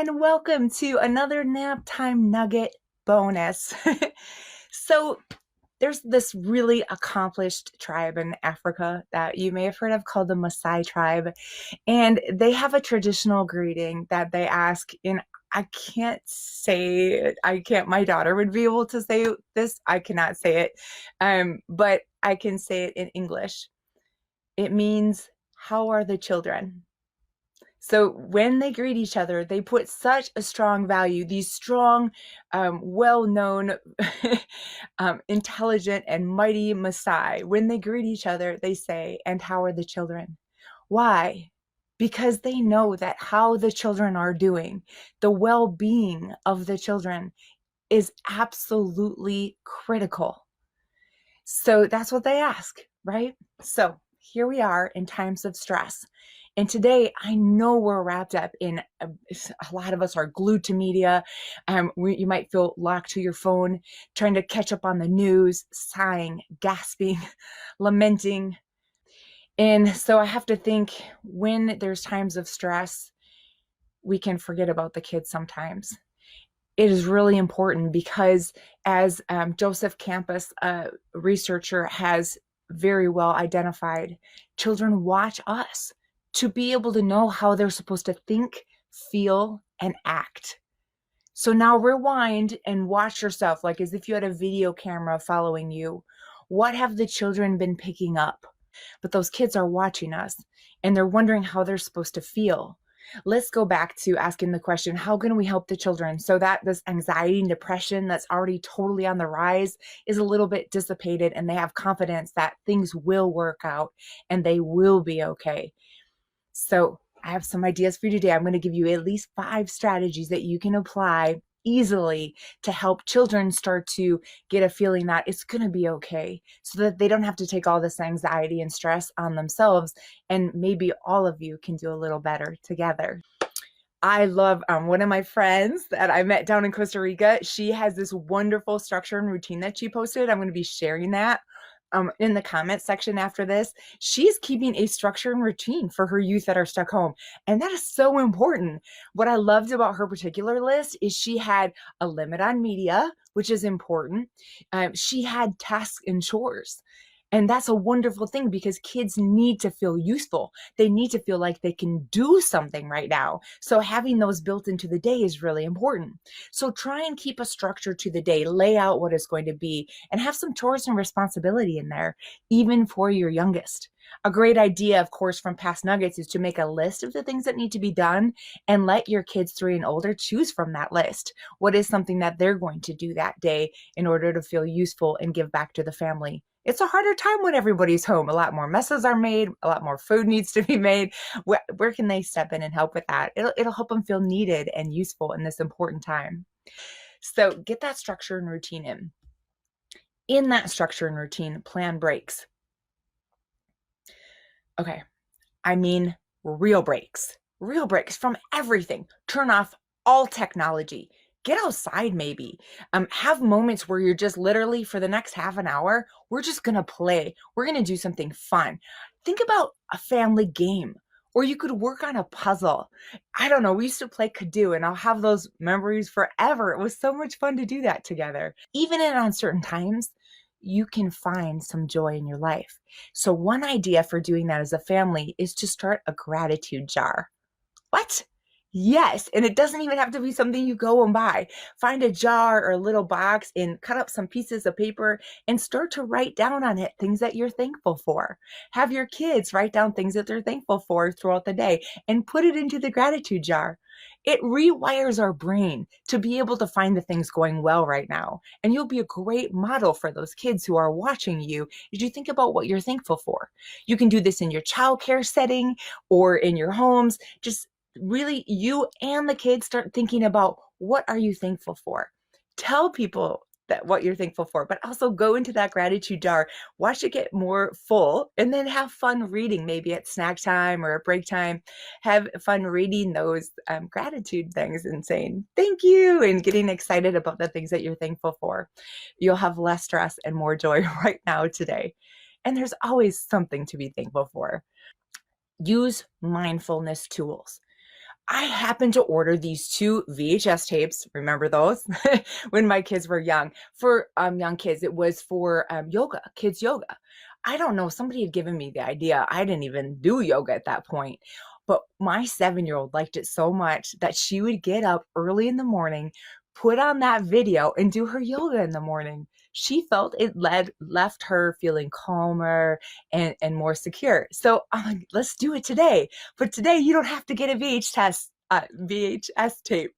and welcome to another Naptime Nugget bonus. So, there's this really accomplished tribe in Africa that you may have heard of called the Maasai tribe, and they have a traditional greeting that they ask in I can't say it. My daughter would be able to say this. I cannot say it. But I can say it in English. It means, how are the children? So when they greet each other, they put such a strong value, these strong, well-known, intelligent, and mighty Maasai. When they greet each other, they say, and how are the children? Why? Because they know that how the children are doing, the well-being of the children is absolutely critical. So that's what they ask, right? So here we are in times of stress. And today, I know we're wrapped up in a lot of us are glued to media. You might feel locked to your phone, trying to catch up on the news, sighing, gasping, lamenting. And so I have to think, when there's times of stress, we can forget about the kids sometimes. It is really important because, as Joseph Campus, a researcher, has very well identified, children watch us to be able to know how they're supposed to think, feel, and act. So now rewind and watch yourself, like as if you had a video camera following you. What have the children been picking up? But those kids are watching us and they're wondering how they're supposed to feel. Let's go back to asking the question, how can we help the children so that this anxiety and depression that's already totally on the rise is a little bit dissipated and they have confidence that things will work out and they will be okay? So I have some ideas for you today. I'm going to give you at least 5 strategies that you can apply easily to help children start to get a feeling that it's going to be okay, so that they don't have to take all this anxiety and stress on themselves, and maybe all of you can do a little better together. I love one of my friends that I met down in Costa Rica. She has this wonderful structure and routine that she posted. I'm going to be sharing that in the comment section after this. She's keeping a structure and routine for her youth that are stuck home. And that is so important. What I loved about her particular list is she had a limit on media, which is important. She had tasks and chores. And that's a wonderful thing because kids need to feel useful. They need to feel like they can do something right now. So having those built into the day is really important. So try and keep a structure to the day, lay out what it's going to be, and have some chores and responsibility in there, even for your youngest. A great idea, of course, from past nuggets is to make a list of the things that need to be done and let your kids 3 and older choose from that list. What is something that they're going to do that day in order to feel useful and give back to the family? It's a harder time when everybody's home. A lot more messes are made. A lot more food needs to be made. Where can they step in and help with that? It'll help them feel needed and useful in this important time. So get that structure and routine in. In that structure and routine, plan breaks. Okay, I mean real breaks from everything. Turn off all technology. Get outside maybe. Have moments where you're just literally, for the next half an hour, we're just going to play. We're going to do something fun. Think about a family game, or you could work on a puzzle. I don't know. We used to play Kazoo, and I'll have those memories forever. It was so much fun to do that together. Even in uncertain times, you can find some joy in your life. So one idea for doing that as a family is to start a gratitude jar. What? Yes, and it doesn't even have to be something you go and buy. Find a jar or a little box and cut up some pieces of paper and start to write down on it things that you're thankful for. Have your kids write down things that they're thankful for throughout the day and put it into the gratitude jar. It rewires our brain to be able to find the things going well right now. And you'll be a great model for those kids who are watching you as you think about what you're thankful for. You can do this in your childcare setting or in your homes. Just really, you and the kids start thinking about, what are you thankful for? Tell people that what you're thankful for, but also go into that gratitude jar, watch it get more full, and then have fun reading, maybe at snack time or at break time. Have fun reading those gratitude things and saying thank you and getting excited about the things that you're thankful for. You'll have less stress and more joy right now today. And there's always something to be thankful for. Use mindfulness tools. I happened to order these two VHS tapes. Remember those? When my kids were young. For young kids, it was for yoga, kids yoga. I don't know. Somebody had given me the idea. I didn't even do yoga at that point. But my 7-year-old liked it so much that she would get up early in the morning, put on that video, and do her yoga in the morning. She felt it left her feeling calmer and more secure. So I'm like, let's do it today. But today you don't have to get a VHS tape.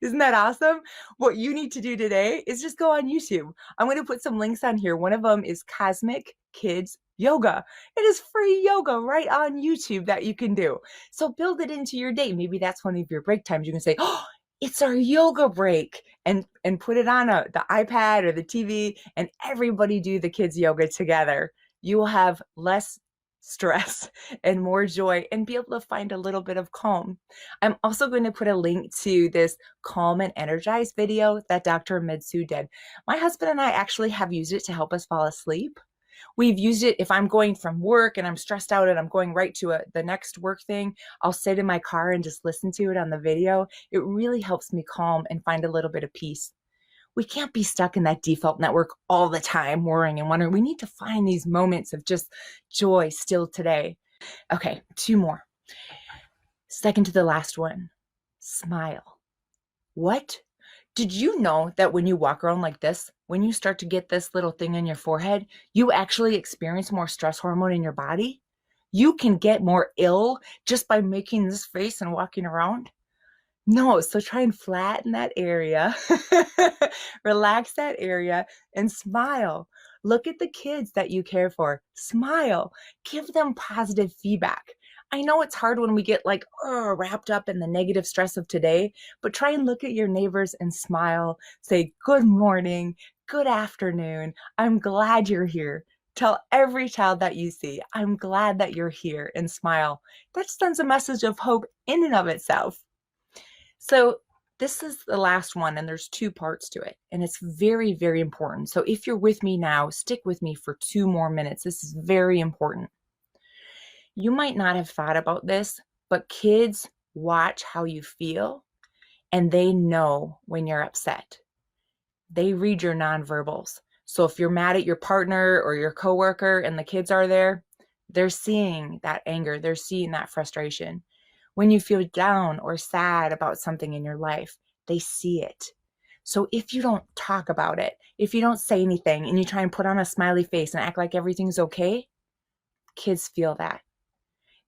Isn't that awesome? What you need to do today is just go on YouTube. I'm going to put some links on here. One of them is Cosmic Kids Yoga. It is free yoga right on YouTube that you can do. So build it into your day. Maybe that's one of your break times. You can say, oh, it's our yoga break, and put it on the iPad or the TV, and everybody do the kids yoga together. You will have less stress and more joy and be able to find a little bit of calm. I'm also going to put a link to this Calm and Energize video that Dr. Mitsu did. My husband and I actually have used it to help us fall asleep. We've used it if I'm going from work and I'm stressed out and I'm going right to the next work thing. I'll sit in my car and just listen to it on the video. It really helps me calm and find a little bit of peace. We can't be stuck in that default network all the time, worrying and wondering. We need to find these moments of just joy still today. Okay, 2 more. Second to the last one, smile. What? Did you know that when you walk around like this, when you start to get this little thing on your forehead, you actually experience more stress hormone in your body? You can get more ill just by making this face and walking around. No, so try and flatten that area, relax that area, and smile. Look at the kids that you care for. Smile. Give them positive feedback. I know it's hard when we get like wrapped up in the negative stress of today, but try and look at your neighbors and smile. Say, good morning, good afternoon. I'm glad you're here. Tell every child that you see, I'm glad that you're here, and smile. That sends a message of hope in and of itself. So this is the last one, and there's 2 parts to it, and it's very, very important. So if you're with me now, stick with me for 2 more minutes. This is very important. You might not have thought about this, but kids watch how you feel, and they know when you're upset. They read your nonverbals. So if you're mad at your partner or your coworker and the kids are there, they're seeing that anger, they're seeing that frustration. When you feel down or sad about something in your life, they see it. So if you don't talk about it, if you don't say anything and you try and put on a smiley face and act like everything's okay, kids feel that.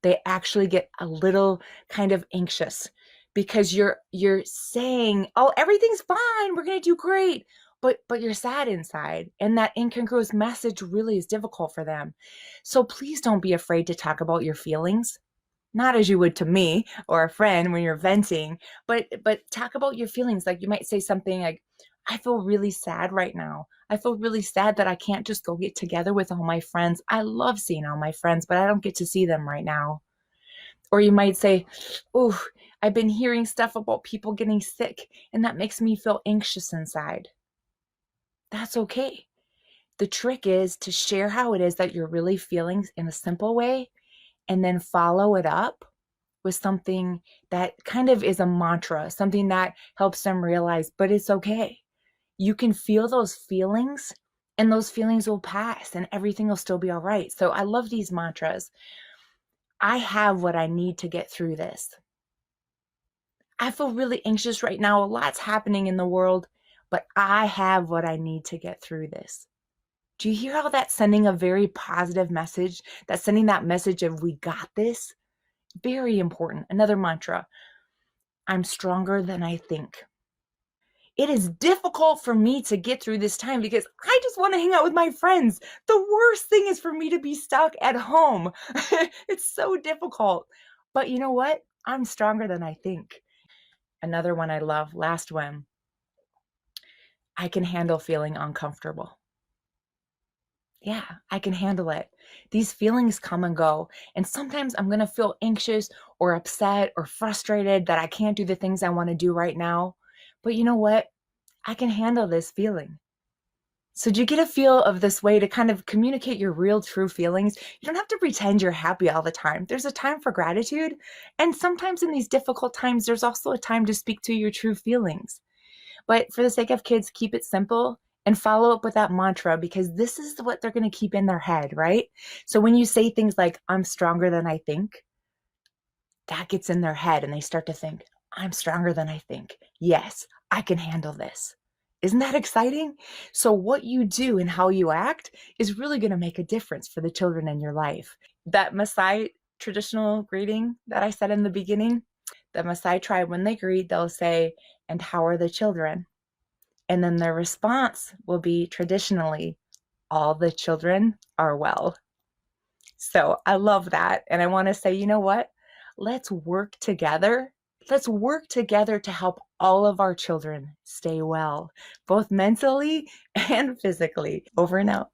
They actually get a little kind of anxious because you're saying, "Oh, everything's fine. We're going to do great." But you're sad inside, and that incongruous message really is difficult for them. So please don't be afraid to talk about your feelings. Not as you would to me or a friend when you're venting, but talk about your feelings. Like you might say something like, I feel really sad right now. I feel really sad that I can't just go get together with all my friends. I love seeing all my friends, but I don't get to see them right now. Or you might say, oh, I've been hearing stuff about people getting sick, and that makes me feel anxious inside. That's okay. The trick is to share how it is that you're really feeling in a simple way, and then follow it up with something that kind of is a mantra, something that helps them realize, but it's okay. You can feel those feelings, and those feelings will pass and everything will still be all right. So I love these mantras. I have what I need to get through this. I feel really anxious right now. A lot's happening in the world, but I have what I need to get through this. Do you hear how that's sending a very positive message? That's sending that message of we got this. Very important. Another mantra. I'm stronger than I think. It is difficult for me to get through this time because I just want to hang out with my friends. The worst thing is for me to be stuck at home. It's so difficult. But you know what? I'm stronger than I think. Another one I love, last one. I can handle feeling uncomfortable. Yeah, I can handle it. These feelings come and go. And sometimes I'm going to feel anxious or upset or frustrated that I can't do the things I want to do right now. But you know what? I can handle this feeling. So, do you get a feel of this way to kind of communicate your real, true feelings? You don't have to pretend you're happy all the time. There's a time for gratitude. And sometimes in these difficult times, there's also a time to speak to your true feelings. But for the sake of kids, keep it simple and follow up with that mantra because this is what they're going to keep in their head, right? So, when you say things like, I'm stronger than I think, that gets in their head and they start to think, I'm stronger than I think. Yes, I can handle this. Isn't that exciting? So, what you do and how you act is really going to make a difference for the children in your life. That Maasai traditional greeting that I said in the beginning, the Maasai tribe, when they greet, they'll say, and how are the children? And then their response will be traditionally, all the children are well. So I love that. And I want to say, you know what? Let's work together. Let's work together to help all of our children stay well, both mentally and physically. Over and out.